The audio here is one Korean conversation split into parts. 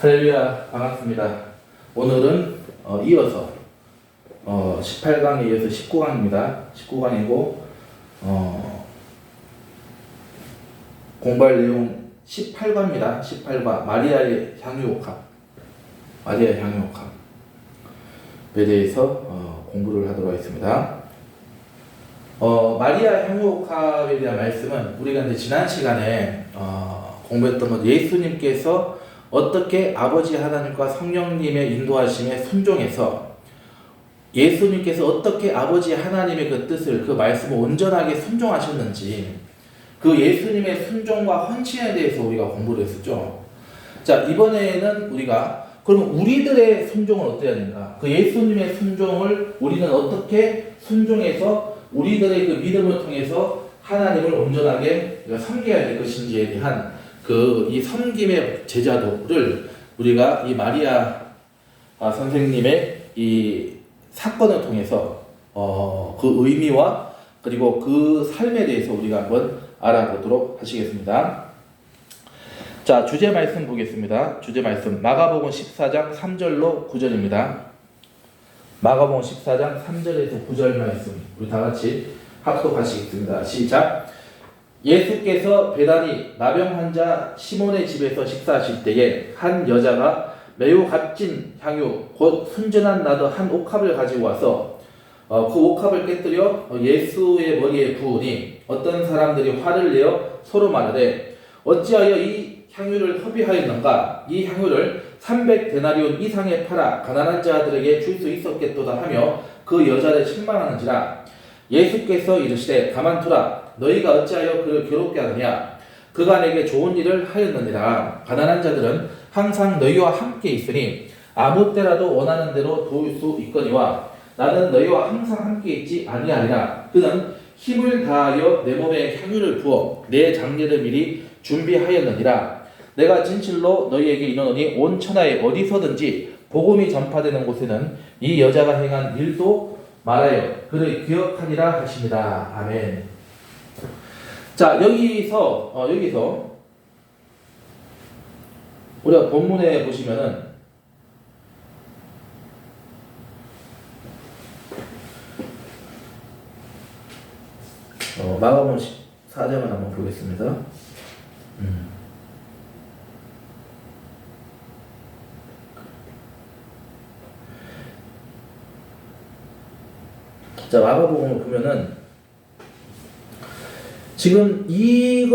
할렐루야, 반갑습니다. 오늘은 이어서 18강에 이어서 19강입니다. 19강이고 공부할 내용 18과입니다. 18과 마리아의 향유옥합, 마리아의 향유옥합에 대해서 공부를 하도록 하겠습니다. 마리아 향유옥합에 대한 말씀은 우리가 이제 지난 시간에 공부했던 것, 예수님께서 어떻게 아버지 하나님과 성령님의 인도하심에 순종해서 예수님께서 어떻게 아버지 하나님의 그 뜻을, 그 말씀을 온전하게 순종하셨는지, 그 예수님의 순종과 헌신에 대해서 우리가 공부를 했었죠. 자, 이번에는 우리가 그러면 우리들의 순종은 어때야 되는가? 그 예수님의 순종을 우리는 어떻게 순종해서 우리들의 그 믿음을 통해서 하나님을 온전하게 섬겨야 될 것인지에 대한 이 섬김의 제자도를 우리가 이 마리아 선생님의 이 사건을 통해서 그 의미와 그리고 그 삶에 대해서 우리가 한번 알아보도록 하시겠습니다. 자, 주제 말씀 보겠습니다. 주제 말씀 마가복음 14장 3절로 9절입니다. 마가복음 14장 3절에서 9절 말씀 우리 다 같이 합독하시겠습니다. 시작. 예수께서 베다니 나병 환자 시몬의 집에서 식사하실 때에 한 여자가 매우 값진 향유 곧 순전한 나드 한 옥합을 가지고 와서 그 옥합을 깨뜨려 예수의 머리에 부으니 어떤 사람들이 화를 내어 서로 말하되 어찌하여 이 향유를 허비하였는가? 이 향유를 300데나리온 이상에 팔아 가난한 자들에게 줄 수 있었겠도다 하며 그 여자를 책망하는지라. 예수께서 이르시되 가만두라. 너희가 어찌하여 그를 괴롭게 하느냐? 그가 내게 좋은 일을 하였느니라. 가난한 자들은 항상 너희와 함께 있으니 아무 때라도 원하는 대로 도울 수 있거니와 나는 너희와 항상 함께 있지 아니하리라. 그는 힘을 다하여 내 몸에 향유를 부어 내 장례를 미리 준비하였느니라. 내가 진실로 너희에게 이르노니 온 천하에 어디서든지 복음이 전파되는 곳에는 이 여자가 행한 일도 말하여 그를 기억하니라 하십니다. 아멘. 자, 여기서 우리가 본문에 보시면은 마가복음 14장을 한번 보겠습니다. 자, 마가복음을 보면은 지금 이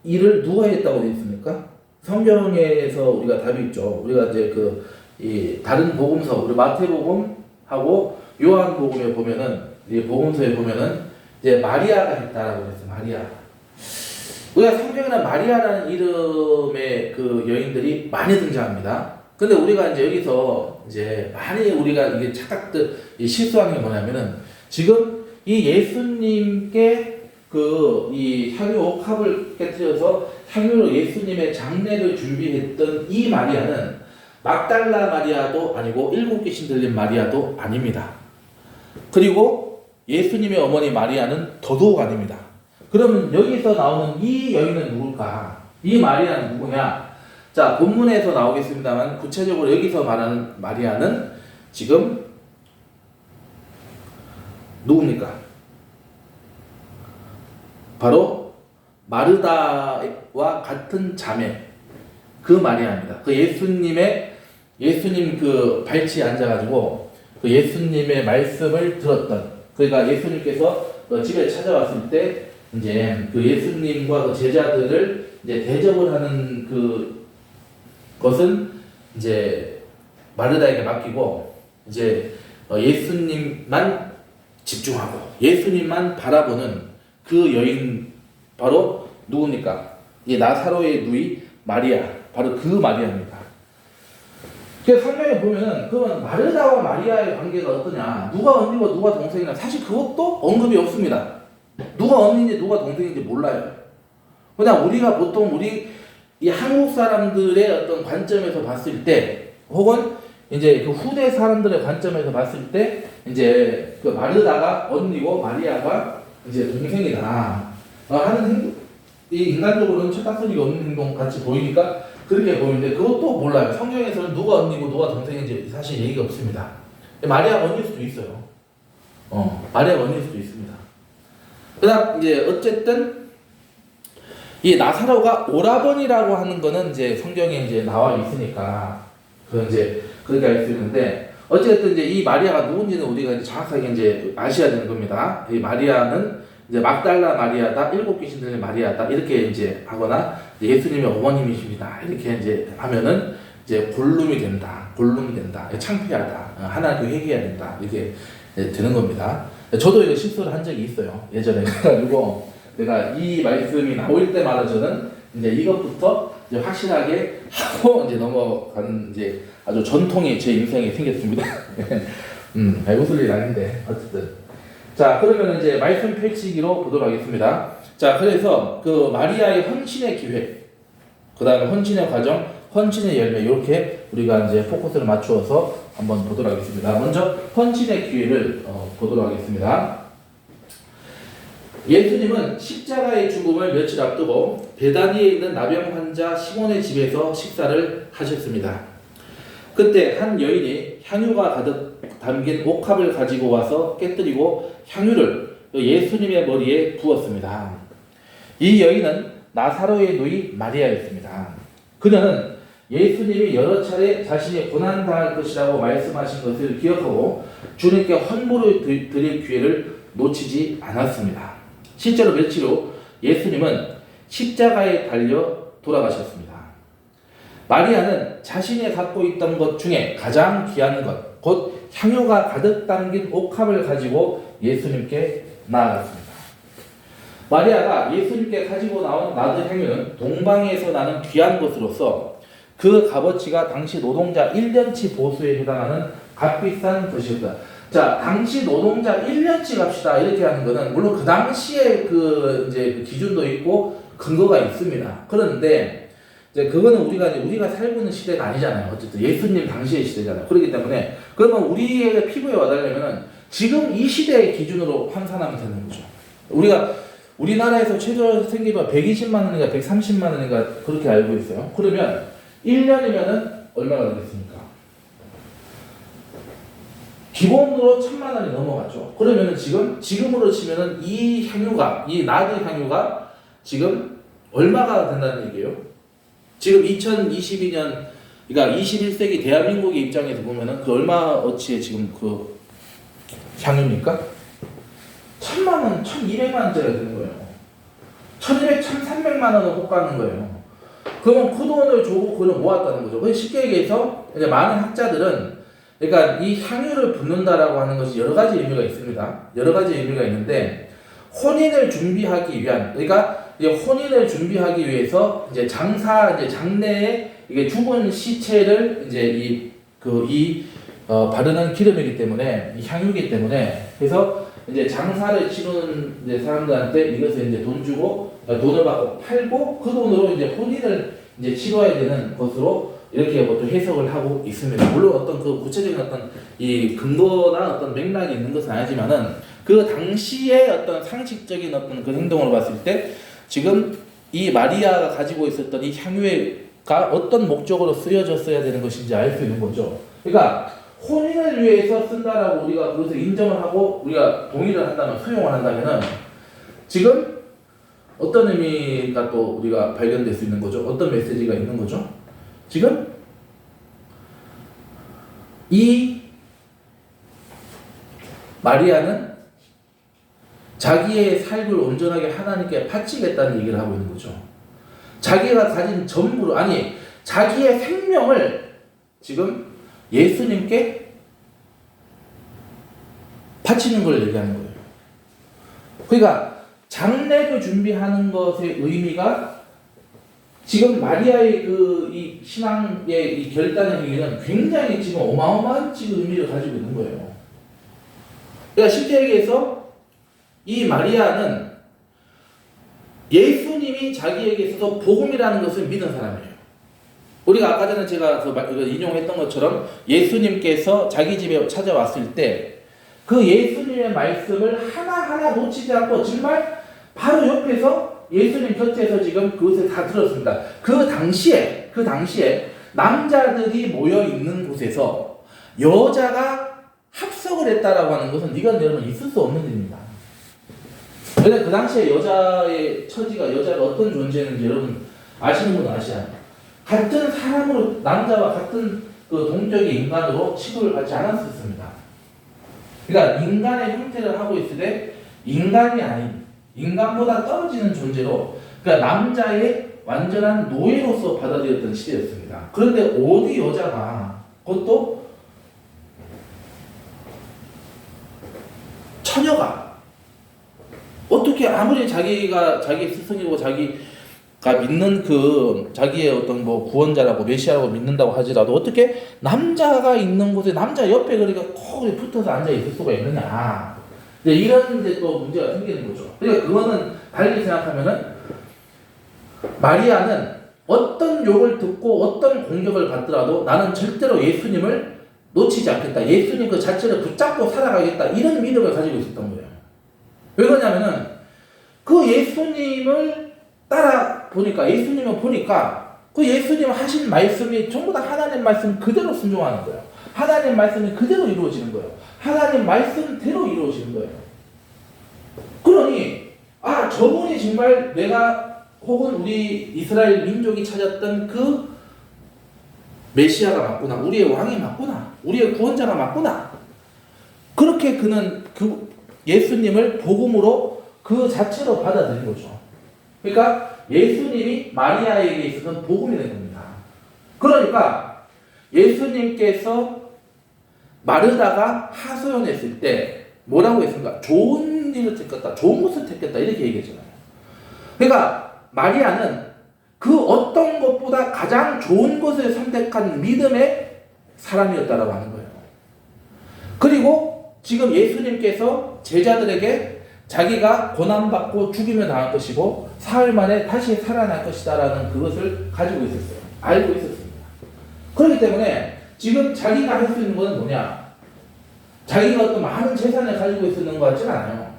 일을 누가 했다고 되어 있습니까? 성경에서 우리가 답이 있죠. 우리가 이제 이 다른 복음서, 우리 마태복음하고 요한복음에 보면은, 이 복음서에 보면은 이제 마리아가 했다라고 그랬어요. 마리아. 우리가 성경에는 마리아라는 이름의 그 여인들이 많이 등장합니다. 근데 우리가 이제 여기서 이제 많이 우리가 이게 착각들, 실수하는 게 뭐냐면은 지금 이 예수님께 이 향유 옥합을 깨뜨려서 향유로 예수님의 장례를 준비했던 이 마리아는 막달라 마리아도 아니고 7 귀신 들린 마리아도 아닙니다. 그리고 예수님의 어머니 마리아는 더더욱 아닙니다. 그러면 여기서 나오는 이 여인은 누굴까? 이 마리아는 누구냐? 자, 본문에서 나오겠습니다만 구체적으로 여기서 말하는 마리아는 지금 누굽니까? 바로 마르다와 같은 자매 그 마리아입니다. 그 예수님 그 발치에 앉아가지고 그 예수님의 말씀을 들었던, 그러니까 예수님께서 집에 찾아왔을 때 이제 그 예수님과 그 제자들을 이제 대접을 하는 것은 이제 마르다에게 맡기고 이제 예수님만 집중하고 예수님만 바라보는 그 여인 바로 누굽니까? 이 나사로의 누이 마리아, 바로 그 마리아입니다. 그래서 성경에 보면은 그러면 마르다와 마리아의 관계가 어떠냐? 누가 언니고 누가 동생이냐? 사실 그것도 언급이 없습니다. 누가 언니인지 누가 동생인지 몰라요. 그냥 우리가 보통 우리 이 한국 사람들의 어떤 관점에서 봤을 때, 혹은 이제 그 후대 사람들의 관점에서 봤을 때, 이제 그 마르다가 언니고 마리아가 이제 동생이다 하는 이 인간적으로는 철딱서니가 없는 행동 같이 보이니까 그렇게 보이는데 그것도 몰라요. 성경에서는 누가 언니고 누가 동생인지 사실 얘기가 없습니다. 마리아가 언니일 수도 있어요. 마리아가 언니일 수도 있습니다. 그다음 이제 어쨌든 이 나사로가 오라버니라고 하는 거는 이제 성경에 이제 나와 있으니까 그 이제 그렇게 알 수 있는데 어쨌든 이제 이 마리아가 누군지는 우리가 이제 정확하게 이제 아셔야 되는 겁니다. 이 마리아는 이제 막달라 마리아다, 일곱 귀신들의 마리아다 이렇게 이제 하거나 예수님의 어머님이십니다 이렇게 이제 하면은 이제 골룸이 된다, 창피하다, 하나님께 회개해야 된다 이렇게 되는 겁니다. 저도 이거 실수를 한 적이 있어요 예전에. 그래가지고 내가 이 말씀이 나올 때마다 저는 이제 이것부터 이제 확실하게 하고 이제 넘어가는 이제 아주 전통이 제 인생에 생겼습니다. 웃을 일 아닌데 어쨌든. 자, 그러면 이제 말씀 펼치기로 보도록 하겠습니다. 자, 그래서 그 마리아의 헌신의 기회, 그 다음에 헌신의 과정, 헌신의 열매 이렇게 우리가 이제 포커스를 맞추어서 한번 보도록 하겠습니다. 먼저 헌신의 기회를 보도록 하겠습니다. 예수님은 십자가의 죽음을 며칠 앞두고 베다니에 있는 나병 환자 시몬의 집에서 식사를 하셨습니다. 그때 한 여인이 향유가 가득 담긴 옥합을 가지고 와서 깨뜨리고 향유를 예수님의 머리에 부었습니다. 이 여인은 나사로의 누이 마리아였습니다. 그녀는 예수님이 여러 차례 자신이 고난당할 것이라고 말씀하신 것을 기억하고 주님께 헌물을 드릴 기회를 놓치지 않았습니다. 실제로 며칠 후 예수님은 십자가에 달려 돌아가셨습니다. 마리아는 자신이 갖고 있던 것 중에 가장 귀한 것, 곧 향유가 가득 담긴 옥합을 가지고 예수님께 나아갔습니다. 마리아가 예수님께 가지고 나온 나드 향유는 동방에서 나는 귀한 것으로서 그 값어치가 당시 노동자 1년치 보수에 해당하는 값비싼 것이었다. 자, 당시 노동자 1년치 값이다 이렇게 하는 거는 물론 그 당시에 그 이제 그 기준도 있고 근거가 있습니다. 그런데 이제 그거는 우리가 살고 있는 시대가 아니잖아요. 어쨌든 예수님 당시의 시대잖아요. 그렇기 때문에 그러면 우리의 피부에 와닿으려면은 지금 이 시대의 기준으로 환산하면 되는 거죠. 우리나라에서 최저 생계비가 120만 원인가 130만 원인가 그렇게 알고 있어요. 그러면 1년이면은 얼마가 되겠습니까? 기본으로 1,000만 원이 넘어갔죠. 그러면은 지금으로 치면은 이 나드 향유가 지금 얼마가 된다는 얘기예요? 지금 2022년, 그러니까 21세기 대한민국의 입장에서 보면은 그 얼마어치의 지금 그 향유입니까? 1,000만 원, 1,200만 원짜리가 되는 거예요. 1,200, 1,300만 원을 못 가는 거예요. 그러면 그 돈을 주고 그걸 모았다는 거죠. 그래서 쉽게 얘기해서 이제 많은 학자들은 그러니까 이 향유를 붓는다라고 하는 것이 여러 가지 의미가 있습니다. 여러 가지 의미가 있는데 혼인을 준비하기 위한, 그러니까 이제 혼인을 준비하기 위해서 이제 장내에 이게 죽은 시체를 이제 바르는 기름이기 때문에 이 향유이기 때문에 그래서 이제 장사를 치르는 이제 사람들한테 이것을 이제 돈을 받고 팔고 그 돈으로 이제 혼인을 이제 치러야 되는 것으로 이렇게 또 해석을 하고 있습니다. 물론 어떤 그 구체적인 어떤 이 근거나 어떤 맥락이 있는 것은 아니지만은 그 당시의 어떤 상식적인 어떤 그 행동으로 봤을 때 지금 이 마리아가 가지고 있었던 이 향유가 어떤 목적으로 쓰여졌어야 되는 것인지 알 수 있는 거죠. 그러니까 혼인을 위해서 쓴다라고 우리가 그것을 인정을 하고 우리가 동의를 한다면 수용을 한다면은 지금 어떤 의미가 또 우리가 발견될 수 있는 거죠? 어떤 메시지가 있는 거죠? 지금 이 마리아는 자기의 삶을 온전하게 하나님께 바치겠다는 얘기를 하고 있는 거죠. 자기가 가진 전부를, 아니 자기의 생명을 지금 예수님께 바치는 걸 얘기하는 거예요. 그러니까 장례를 준비하는 것의 의미가 지금 마리아의 이 신앙의 이 결단의 행위는 굉장히 지금 어마어마한 지금 의미를 가지고 있는 거예요. 그러니까 쉽게 얘기해서 이 마리아는 예수님이 자기에게 있어서 복음이라는 것을 믿은 사람이에요. 우리가 아까 전에 제가 인용했던 것처럼 예수님께서 자기 집에 찾아왔을 때 그 예수님의 말씀을 하나하나 놓치지 않고 정말 바로 옆에서 예수님 곁에서 지금 그것을 다 들었습니다. 그 당시에 남자들이 모여 있는 곳에서 여자가 합석을 했다라고 하는 것은 이건 여러분 있을 수 없는 일입니다. 왜냐면 그 당시에 여자의 처지가 여자가 어떤 존재였는지 여러분 아시는 분은 아시잖아요. 같은 사람으로 남자와 같은 그 동격의 인간으로 취급을 받지 않았었습니다. 그러니까 인간의 형태를 하고 있을 때 인간이 아닌 인간보다 떨어지는 존재로 그러니까 남자의 완전한 노예로서 받아들였던 시대였습니다. 그런데 어디 여자가 그것도 처녀가 어떻게 아무리 자기가 자기 스승이고 자기가 믿는 그 자기의 어떤 뭐 구원자라고 메시아라고 믿는다고 하지라도 어떻게 남자가 있는 곳에 남자 옆에 그러니까 콕 붙어서 앉아 있을 수가 있느냐. 이런 이제 또 문제가 생기는 거죠. 그러니까 그거는 달리 생각하면은 마리아는 어떤 욕을 듣고 어떤 공격을 받더라도 나는 절대로 예수님을 놓치지 않겠다. 예수님 그 자체를 붙잡고 살아가겠다. 이런 믿음을 가지고 있었던 거예요. 왜 그러냐면은 그 예수님을 따라 보니까 예수님을 보니까 그 예수님 하신 말씀이 전부 다 하나님 말씀 그대로 순종하는 거예요. 하나님 말씀이 그대로 이루어지는 거예요. 하나님 말씀대로 이루어지는 거예요. 그러니 아 저분이 정말 내가 혹은 우리 이스라엘 민족이 찾았던 그 메시아가 맞구나. 우리의 왕이 맞구나. 우리의 구원자가 맞구나. 그렇게 그는 그 예수님을 복음으로 그 자체로 받아들인 거죠. 그러니까 예수님이 마리아에게 있어서는 복음이 된 겁니다. 그러니까 예수님께서 마르다가 하소연했을 때 뭐라고 했습니까? 좋은 일을 택했다. 좋은 것을 택했다. 이렇게 얘기했잖아요. 그러니까 마리아는 그 어떤 것보다 가장 좋은 것을 선택한 믿음의 사람이었다라고 하는 거예요. 그리고 지금 예수님께서 제자들에게 자기가 고난받고 죽이며 나갈 것이고 사흘 만에 다시 살아날 것이다라는 그것을 가지고 있었어요. 알고 있었습니다. 그렇기 때문에 지금 자기가 할 수 있는 것은 뭐냐? 자기가 어떤 많은 재산을 가지고 있었는 것 같지는 않아요.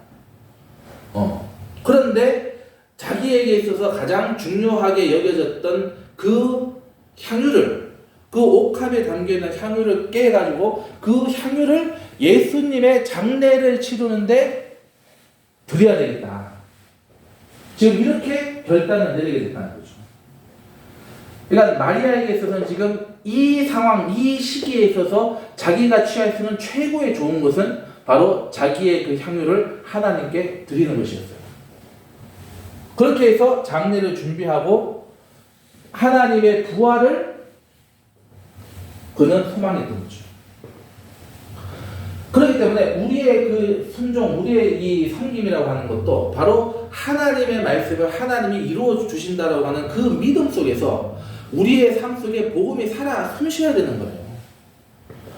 그런데 자기에게 있어서 가장 중요하게 여겨졌던 그 향유를, 그 옥합에 담겨있는 향유를 깨가지고 그 향유를 예수님의 장례를 치르는데 드려야 되겠다. 지금 이렇게 결단을 내리게 됐다는 거죠. 그러니까 마리아에게 있어서는 지금 이 상황, 이 시기에 있어서 자기가 취할 수 있는 최고의 좋은 것은 바로 자기의 그 향유를 하나님께 드리는 것이었어요. 그렇게 해서 장례를 준비하고 하나님의 부활을 그는 소망했던 거죠. 그렇기 때문에 우리의 그 순종, 우리의 이 섬김이라고 하는 것도 바로 하나님의 말씀을 하나님이 이루어 주신다라고 하는 그 믿음 속에서 우리의 삶 속에 복음이 살아 숨쉬어야 되는 거예요.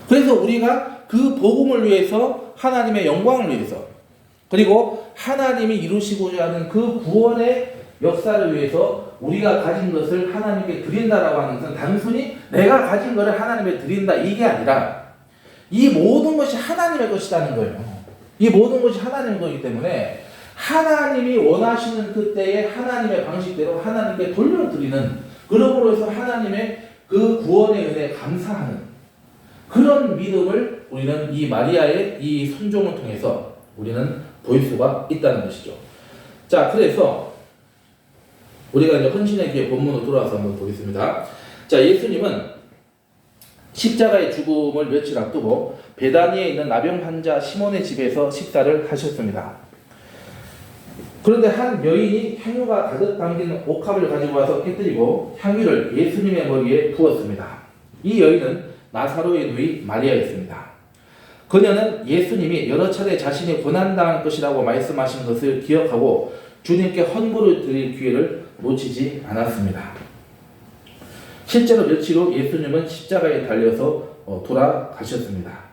그래서 우리가 그 복음을 위해서 하나님의 영광을 위해서 그리고 하나님이 이루시고자 하는 그 구원의 역사를 위해서 우리가 가진 것을 하나님께 드린다라고 하는 것은 단순히 내가 가진 것을 하나님께 드린다 이게 아니라 이 모든 것이 하나님의 것이라는 거예요. 이 모든 것이 하나님의 것이기 때문에 하나님이 원하시는 그때에 하나님의 방식대로 하나님께 돌려드리는 그러므로 해서 하나님의 그 구원의 은혜에 감사하는 그런 믿음을 우리는 이 마리아의 이 순종을 통해서 우리는 보일 수가 있다는 것이죠. 자, 그래서 우리가 이제 헌신의 기회 본문으로 돌아와서 한번 보겠습니다. 자, 예수님은 십자가의 죽음을 며칠 앞두고 베다니에 있는 나병 환자 시몬의 집에서 식사를 하셨습니다. 그런데 한 여인이 향유가 가득 담긴 옥합을 가지고 와서 깨뜨리고 향유를 예수님의 머리에 부었습니다. 이 여인은 나사로의 누이 마리아였습니다. 그녀는 예수님이 여러 차례 자신이 고난당할 것이라고 말씀하신 것을 기억하고 주님께 헌물을 드릴 기회를 놓치지 않았습니다. 실제로 며칠 후 예수님은 십자가에 달려서 돌아가셨습니다.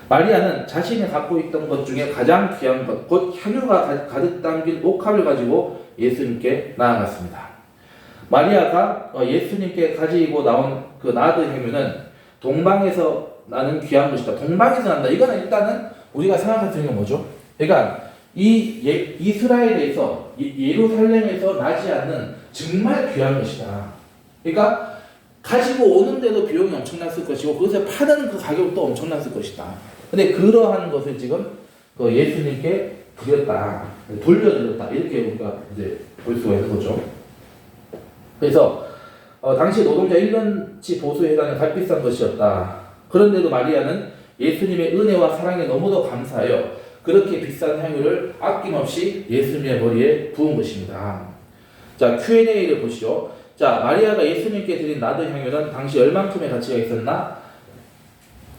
마리아는 자신이 갖고 있던 것 중에 가장 귀한 것, 곧 향유가 가득 담긴 옥합을 가지고 예수님께 나아갔습니다. 마리아가 예수님께 가지고 나온 그 나드 향유는 동방에서 나는 귀한 것이다. 동방에서 난다. 이거는 일단은 우리가 생각할 수 있는 건 뭐죠? 그러니까 이스라엘에서 예루살렘에서 나지 않는 정말 귀한 것이다. 그러니까 가지고 오는데도 비용이 엄청났을 것이고 그것을 파는 그 가격도 엄청났을 것이다. 근데 그러한 것을 지금 그 예수님께 드렸다, 돌려드렸다, 이렇게 우리가 이제 볼 수가 있는 거죠. 그래서 당시 노동자 1년치 보수에 해당하는 값비싼 것이었다. 그런데도 마리아는 예수님의 은혜와 사랑에 너무도 감사하여 그렇게 비싼 향유를 아낌없이 예수님의 머리에 부은 것입니다. 자, Q&A를 보시죠. 자, 마리아가 예수님께 드린 나드 향유는 당시 얼만큼의 가치가 있었나?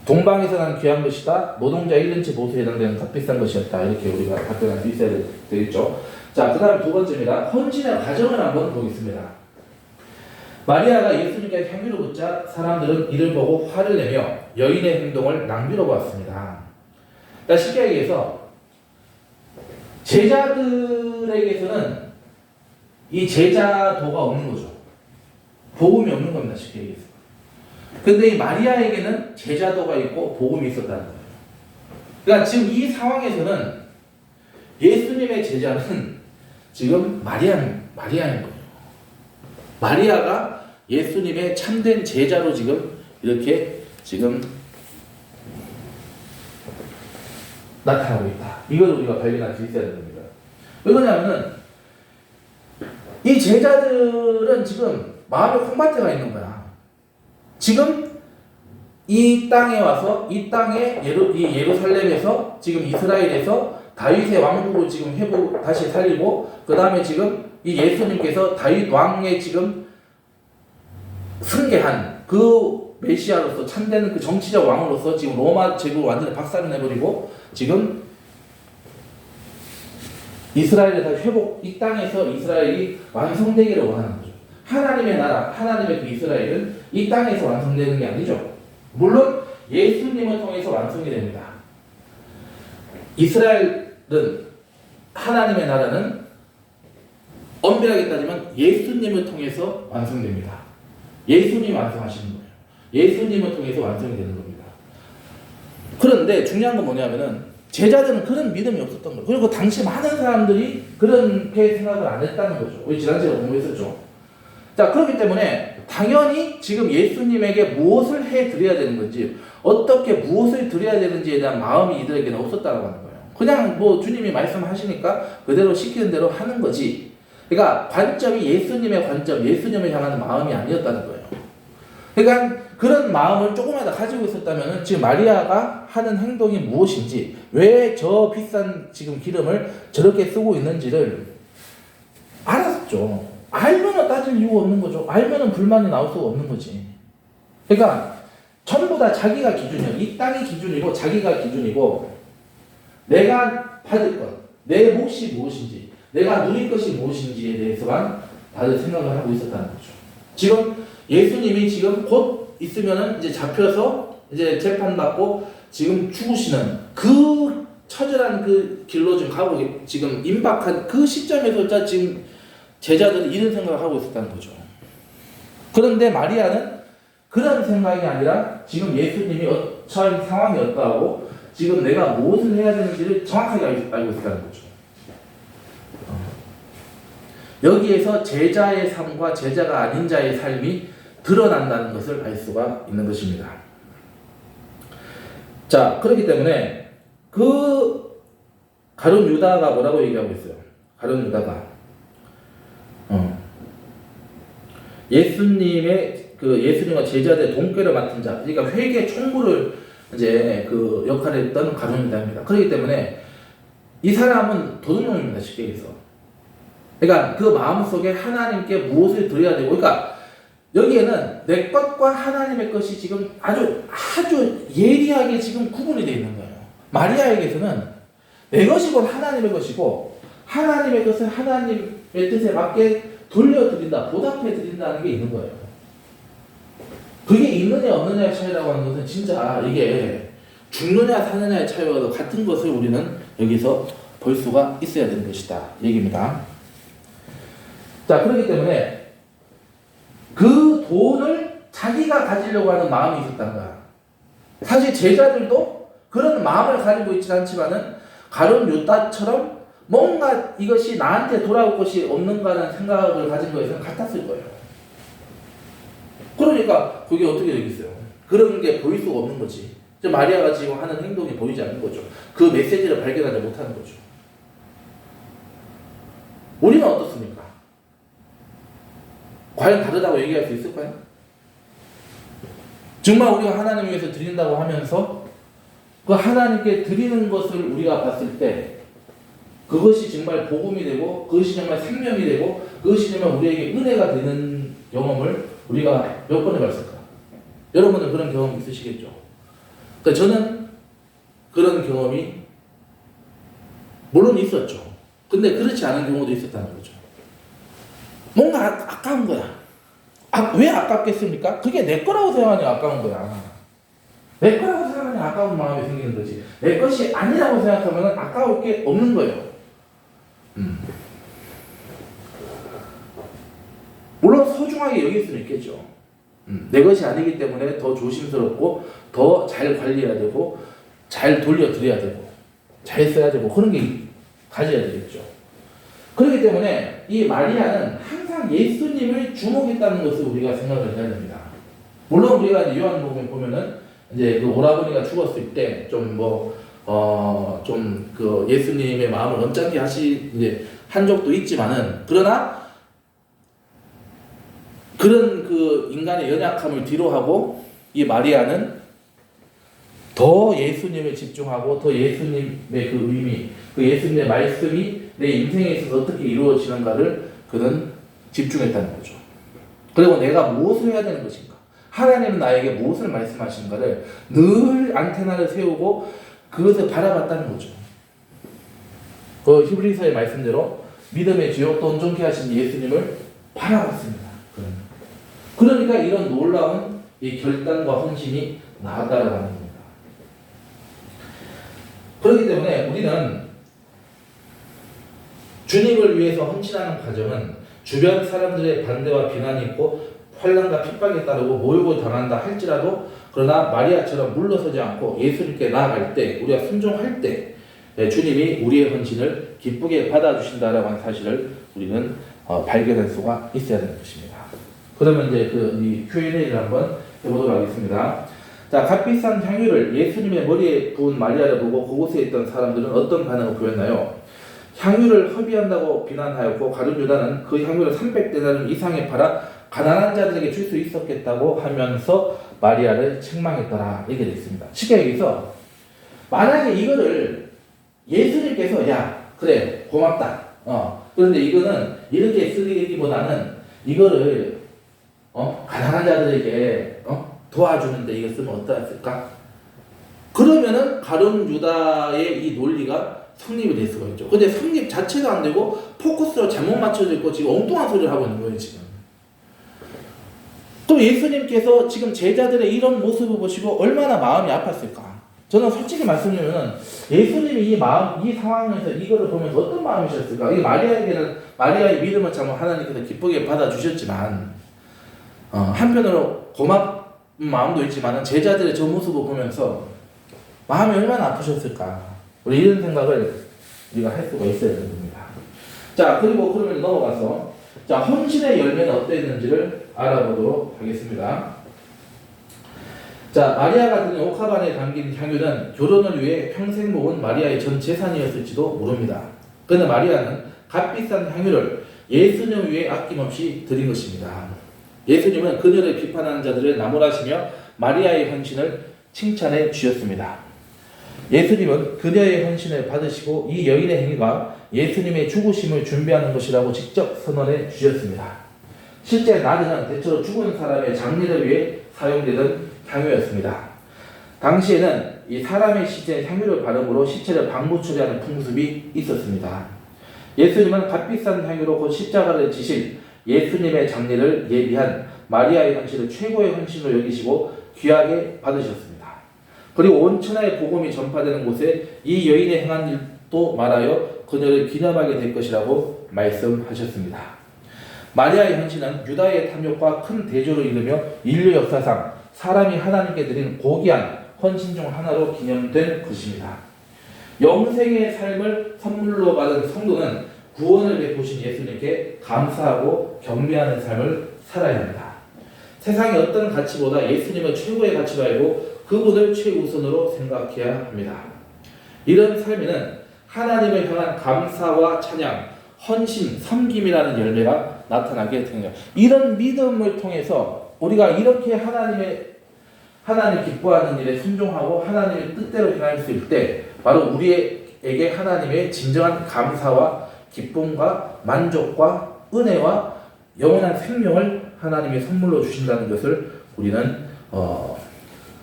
동방에서 난 귀한 것이다. 노동자 1년치 보수에 해당되는 값비싼 것이었다. 이렇게 우리가 답변할 수 있어야 되겠죠. 자, 그 다음 두 번째입니다. 헌신의 과정을 한번 보겠습니다. 마리아가 예수님께 향유를 붓자 사람들은 이를 보고 화를 내며 여인의 행동을 낭비로 보았습니다. 그러니까 쉽게 얘기해서 제자들에게서는 이 제자도가 없는 거죠. 복음이 없는 겁니다. 쉽게 얘기해서. 근데 이 마리아에게는 제자도가 있고 복음이 있었다는 거예요. 그러니까 지금 이 상황에서는 예수님의 제자는 지금 마리아인 거예요. 마리아가 예수님의 참된 제자로 지금 이렇게 지금 나타나고 있다. 이걸 우리가 발견할 수 있어야 됩니다. 왜 그러냐면은 이 제자들은 지금 마음에 콩밭에가 있는 거야. 지금 이 땅에 와서 이 땅에 이 예루살렘에서 지금 이스라엘에서 다윗의 왕국을 지금 다시 살리고 그 다음에 지금 이 예수님께서 다윗 왕의 지금 승계한 그 메시아로서 참되는 그 정치적 왕으로서 지금 로마 제국을 완전히 박살을 내버리고 지금 이스라엘에 다시 이 땅에서 이스라엘이 완성되기를 원하는 거죠. 하나님의 나라, 하나님의 그 이스라엘은 이 땅에서 완성되는 게 아니죠. 물론 예수님을 통해서 완성이 됩니다. 이스라엘은 하나님의 나라는 엄밀하게 따지면 예수님을 통해서 완성됩니다. 예수님이 완성하시는 거예요. 예수님을 통해서 완성이 되는 겁니다. 그런데 중요한 건 뭐냐면은 제자들은 그런 믿음이 없었던 거예요. 그리고 당시 많은 사람들이 그렇게 생각을 안 했다는 거죠. 우리 지난주에 공부했었죠. 자, 그렇기 때문에 당연히 지금 예수님에게 무엇을 해드려야 되는 건지, 어떻게 무엇을 드려야 되는지에 대한 마음이 이들에게는 없었다고 하는 거예요. 그냥 뭐 주님이 말씀하시니까 그대로 시키는 대로 하는 거지. 그러니까 관점이 예수님의 관점, 예수님을 향하는 마음이 아니었다는 거예요. 그러니까 그런 마음을 조금이라도 가지고 있었다면 지금 마리아가 하는 행동이 무엇인지, 왜 저 비싼 지금 기름을 저렇게 쓰고 있는지를 알았죠. 알면은 따질 이유가 없는 거죠. 알면은 불만이 나올 수가 없는 거지. 그러니까 전부 다 자기가 기준이에요. 이 땅이 기준이고 자기가 기준이고 내가 받을 것, 내 몫이 무엇인지, 내가 누릴 것이 무엇인지에 대해서만 다들 생각을 하고 있었다는 거죠. 지금 예수님이 지금 곧 있으면은 이제 잡혀서 이제 재판받고 지금 죽으시는 그 처절한 그 길로 지금 가고 지금 임박한 그 시점에서 지금 제자들이 이런 생각을 하고 있었다는 거죠. 그런데 마리아는 그런 생각이 아니라 지금 예수님이 처한 상황이 어떠하고 지금 내가 무엇을 해야 되는지를 정확하게 알고 있었다는 거죠. 여기에서 제자의 삶과 제자가 아닌 자의 삶이 드러난다는 것을 알 수가 있는 것입니다. 자, 그렇기 때문에 그 가룟 유다가 뭐라고 얘기하고 있어요? 가룟 유다가 예수님과 제자들의 동꾀를 맡은 자, 그러니까 회계 총무를 이제 그 역할을 했던 가룟 유다입니다. 그렇기 때문에 이 사람은 도둑놈입니다. 쉽게 얘기해서. 그러니까 그 마음속에 하나님께 무엇을 드려야 되고, 그러니까 여기에는 내 것과 하나님의 것이 지금 아주 예리하게 지금 구분이 되어 있는 거예요. 마리아에게서는 내 것이 곧 하나님의 것이고 하나님의 것을 하나님의 뜻에 맞게 돌려드린다, 보답해드린다는 게 있는 거예요. 그게 있느냐 없느냐의 차이라고 하는 것은 진짜 이게 죽느냐 사느냐의 차이와 같은 것을 우리는 여기서 볼 수가 있어야 되는 것이다 얘기입니다. 자, 그렇기 때문에 그 돈을 자기가 가지려고 하는 마음이 있었다는 거야. 사실 제자들도 그런 마음을 가지고 있지 않지만은 가룟 유다처럼 뭔가 이것이 나한테 돌아올 것이 없는가라는 생각을 가진 거에서는 같았을 거예요. 그러니까 그게 어떻게 되겠어요? 그런 게 보일 수가 없는 거지. 마리아가 지금 하는 행동이 보이지 않는 거죠. 그 메시지를 발견하지 못하는 거죠. 우리는 어떻습니까? 과연 다르다고 얘기할 수 있을까요? 정말 우리가 하나님 위해서 드린다고 하면서 그 하나님께 드리는 것을 우리가 봤을 때 그것이 정말 복음이 되고 그것이 정말 생명이 되고 그것이 정말 우리에게 은혜가 되는 경험을 우리가 몇 번 해봤을까? 여러분은 그런 경험 있으시겠죠? 그러니까 저는 그런 경험이 물론 있었죠. 근데 그렇지 않은 경우도 있었다는 거죠. 뭔가 아까운 거야. 왜 아깝겠습니까? 그게 내 거라고 생각하니 아까운 거야. 내 거라고 생각하니 아까운 마음이 생기는 거지. 내 것이 아니라고 생각하면 아까울 게 없는 거예요. 물론 소중하게 여길 수는 있겠죠. 내 것이 아니기 때문에 더 조심스럽고 더 잘 관리해야 되고 잘 돌려드려야 되고 잘 써야 되고 그런 게 가져야 되겠죠. 그렇기 때문에 이 마리아는 항상 예수님을 주목했다는 것을 우리가 생각을 해야 됩니다. 물론 우리가 이제 요한복음에 보면은 이제 그 오라버니가 죽었을 때 좀 그 예수님의 마음을 언짢게 이제 한 적도 있지만은 그러나 그런 그 인간의 연약함을 뒤로하고 이 마리아는 더 예수님에 집중하고 더 예수님의 그 의미, 그 예수님의 말씀이 내 인생에 있어서 어떻게 이루어지는가를 그는 집중했다는 거죠. 그리고 내가 무엇을 해야 되는 것인가? 하나님은 나에게 무엇을 말씀하시는가를 늘 안테나를 세우고 그것을 바라봤다는 거죠. 그 히브리서의 말씀대로 믿음의 주요 또 온전케 하신 예수님을 바라봤습니다. 그러니까 이런 놀라운 이 결단과 헌신이 나아가는 겁니다. 그렇기 때문에 우리는 주님을 위해서 헌신하는 과정은 주변 사람들의 반대와 비난이 있고 환난과 핍박에 따르고 모욕을 당한다 할지라도 그러나 마리아처럼 물러서지 않고 예수님께 나아갈 때 우리가 순종할 때 주님이 우리의 헌신을 기쁘게 받아주신다라고 하는 사실을 우리는 발견할 수가 있어야 되는 것입니다. 그러면 이제 이 Q&A를 한번 해보도록 하겠습니다. 자, 값비싼 향유를 예수님의 머리에 부은 마리아를 보고 그곳에 있던 사람들은 어떤 반응을 보였나요? 향유를 허비한다고 비난하였고 가룟 유다는 그 향유를 300데나리온 이상에 팔아 가난한 자들에게 줄 수 있었겠다고 하면서 마리아를 책망했더라. 이렇게 되어 있습니다. 쉽게 얘기해서 만약에 이거를 예수님께서 야 그래 고맙다. 그런데 이거는 이렇게 쓰기보다는 이거를 가난한 자들에게 도와주는데 이거 쓰면 어떠했을까? 그러면은 가룟 유다의 이 논리가 성립이 될 수가 있죠. 근데 성립 자체가 안 되고 포커스로 잘못 맞춰져 있고 지금 엉뚱한 소리를 하고 있는 거예요 지금. 또 예수님께서 지금 제자들의 이런 모습을 보시고 얼마나 마음이 아팠을까? 저는 솔직히 말씀드리면 예수님이 이 상황에서 이거를 보면서 어떤 마음이셨을까? 이 마리아에게는 마리아의 믿음을 참 하나님께서 기쁘게 받아주셨지만 한편으로 고맙은 마음도 있지만 제자들의 저 모습을 보면서 마음이 얼마나 아프셨을까? 우리 이런 생각을 우리가 할 수가 있어야 되는 겁니다. 자, 그리고 그러면 넘어가서 자, 헌신의 열매는 어땠는지를 알아보도록 하겠습니다. 자, 마리아가 드린 옥합 안에 담긴 향유는 결혼을 위해 평생 모은 마리아의 전 재산이었을지도 모릅니다. 그러나 마리아는 값비싼 향유를 예수님 위해 아낌없이 드린 것입니다. 예수님은 그녀를 비판하는 자들을 나무라시며 마리아의 헌신을 칭찬해 주셨습니다. 예수님은 그녀의 헌신을 받으시고 이 여인의 행위가 예수님의 죽으심을 준비하는 것이라고 직접 선언해 주셨습니다. 실제 나르는 대체로 죽은 사람의 장례를 위해 사용되던 향유였습니다. 당시에는 이 사람의 시체에 향유를 바름으로 시체를 방부 처리하는 풍습이 있었습니다. 예수님은 값비싼 향유로 곧 십자가를 지실 예수님의 장례를 예비한 마리아의 헌신을 최고의 헌신으로 여기시고 귀하게 받으셨습니다. 그리고 온 천하의 복음이 전파되는 곳에 이 여인의 행한 일도 말하여 그녀를 기념하게 될 것이라고 말씀하셨습니다. 마리아의 헌신은 유다의 탐욕과 큰 대조를 이루며 인류 역사상 사람이 하나님께 드린 고귀한 헌신 중 하나로 기념된 것입니다. 영생의 삶을 선물로 받은 성도는 구원을 베푸신 예수님께 감사하고 경배하는 삶을 살아야 합니다. 세상의 어떤 가치보다 예수님을 최고의 가치로 알고 그분을 최우선으로 생각해야 합니다. 이런 삶에는 하나님을 향한 감사와 찬양, 헌신, 섬김이라는 열매가 나타나게 됩니다. 이런 믿음을 통해서 우리가 이렇게 하나님 기뻐하는 일에 순종하고 하나님의 뜻대로 행할 수 있을 때 바로 우리에게 하나님의 진정한 감사와 기쁨과 만족과 은혜와 영원한 생명을 하나님이 선물로 주신다는 것을 우리는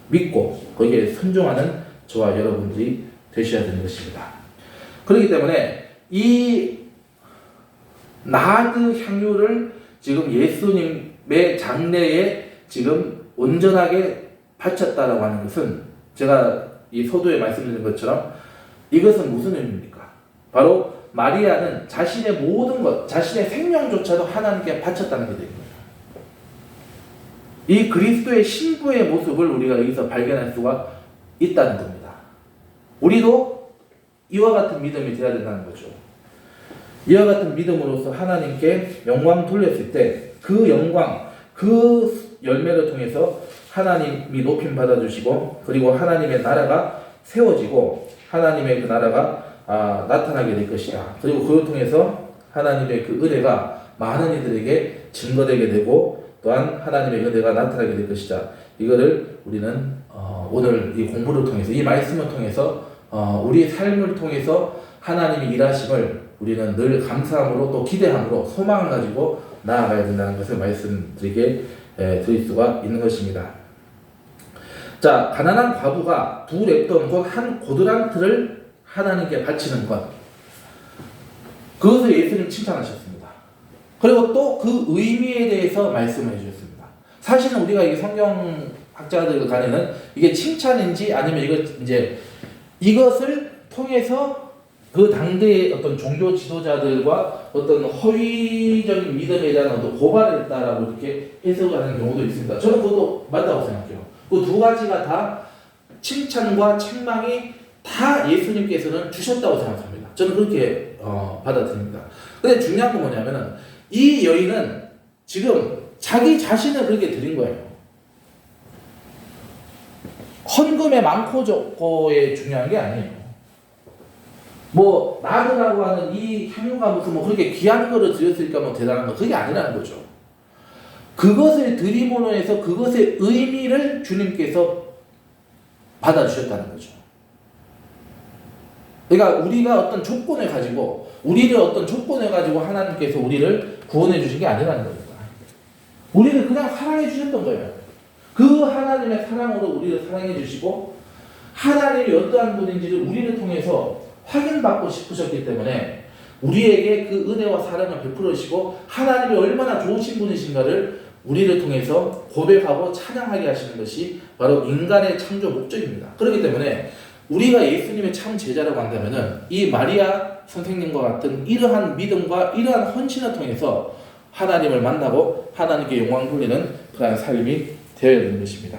믿고 거기에 순종하는 저와 여러분들이 되셔야 되는 것입니다. 그렇기 때문에 이 나드 향유를 지금 예수님의 장례에 지금 온전하게 바쳤다라고 하는 것은 제가 이 서두에 말씀드린 것처럼 이것은 무슨 의미입니까? 바로 마리아는 자신의 모든 것, 자신의 생명조차도 하나님께 바쳤다는 게 됩니다. 이 그리스도의 신부의 모습을 우리가 여기서 발견할 수가 있다는 겁니다. 우리도 이와 같은 믿음이 되어야 된다는 거죠. 이와 같은 믿음으로서 하나님께 영광 돌렸을 때 그 영광, 그 열매를 통해서 하나님이 높임 받아주시고 그리고 하나님의 나라가 세워지고 하나님의 그 나라가 나타나게 될 것이다. 그리고 그걸 통해서 하나님의 그 은혜가 많은 이들에게 증거되게 되고 또한 하나님의 은혜가 나타나게 될 것이다. 이거를 우리는 오늘 이 공부를 통해서 이 말씀을 통해서 우리의 삶을 통해서 하나님의 일하심을 우리는 늘 감사함으로 또 기대함으로 소망을 가지고 나아가야 된다는 것을 말씀드리게 드릴 수가 있는 것입니다. 자, 가난한 과부가 두 렙돈 곧 한 고드란트를 하나님께 바치는 것, 그것을 예수님 칭찬하셨습니다. 그리고 또 그 의미에 대해서 말씀을 해주셨습니다. 사실은 우리가 이 성경학자들 간에는 이게 칭찬인지 아니면 이것을 통해서 그 당대의 어떤 종교 지도자들과 어떤 허위적인 믿음에 대한 어떤 고발을 했다라고 이렇게 해석하는 경우도 있습니다. 저는 그것도 맞다고 생각해요. 그 두 가지가 다 칭찬과 책망이 다 예수님께서는 주셨다고 생각합니다. 저는 그렇게 받아들입니다. 근데 중요한 건 뭐냐면은 이 여인은 지금 자기 자신을 그렇게 드린 거예요. 헌금의 많고 적고에 중요한 게 아니에요. 뭐 나드라고 하는 이 향유가 무슨 뭐 그렇게 귀한 거를 드렸으니까 뭐 대단한 거 그게 아니라는 거죠. 그것을 드림으로 해서 그것의 의미를 주님께서 받아주셨다는 거죠. 그러니까 우리가 어떤 조건을 가지고 하나님께서 우리를 구원해 주신 게 아니라는 겁니다. 우리를 그냥 사랑해 주셨던 거예요. 그 하나님의 사랑으로 우리를 사랑해 주시고 하나님이 어떠한 분인지를 우리를 통해서 확인받고 싶으셨기 때문에 우리에게 그 은혜와 사랑을 베풀어 주시고 하나님이 얼마나 좋으신 분이신가를 우리를 통해서 고백하고 찬양하게 하시는 것이 바로 인간의 창조 목적입니다. 그렇기 때문에 우리가 예수님의 참 제자라고 한다면은 이 마리아 선생님과 같은 이러한 믿음과 이러한 헌신을 통해서 하나님을 만나고 하나님께 영광 돌리는 그러한 삶이 되어야 되는 것입니다.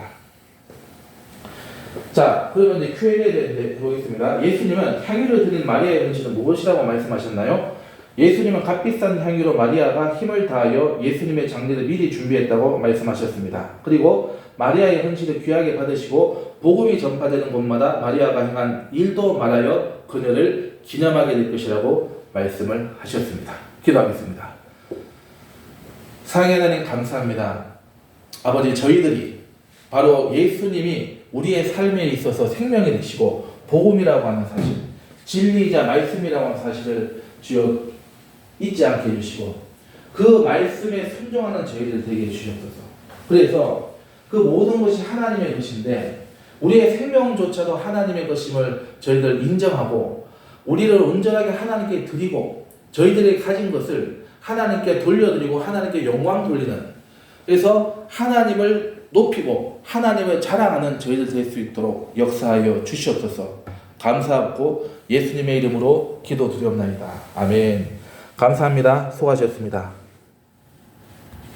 자, 그러면 이제 Q&A 해보겠습니다. 예수님은 향유를 드린 마리아의 헌신은 무엇이라고 말씀하셨나요? 예수님은 값비싼 향유로 마리아가 힘을 다하여 예수님의 장례를 미리 준비했다고 말씀하셨습니다. 그리고 마리아의 헌신을 귀하게 받으시고 복음이 전파되는 곳마다 마리아가 행한 일도 말하여 그녀를 기념하게 될 것이라고 말씀을 하셨습니다. 기도하겠습니다. 사랑의 하나님 감사합니다. 아버지, 저희들이 바로 예수님이 우리의 삶에 있어서 생명이 되시고 복음이라고 하는 사실, 진리이자 말씀이라고 하는 사실을 주여 잊지 않게 해주시고 그 말씀에 순종하는 저희들 되게 해주시옵소서. 그래서 그 모든 것이 하나님의 것인데 우리의 생명조차도 하나님의 것임을 저희들 인정하고 우리를 온전하게 하나님께 드리고 저희들이 가진 것을 하나님께 돌려드리고 하나님께 영광 돌리는, 그래서 하나님을 높이고 하나님을 자랑하는 저희들 될 수 있도록 역사하여 주시옵소서. 감사하고 예수님의 이름으로 기도드리옵나이다. 아멘. 감사합니다. 수고하셨습니다.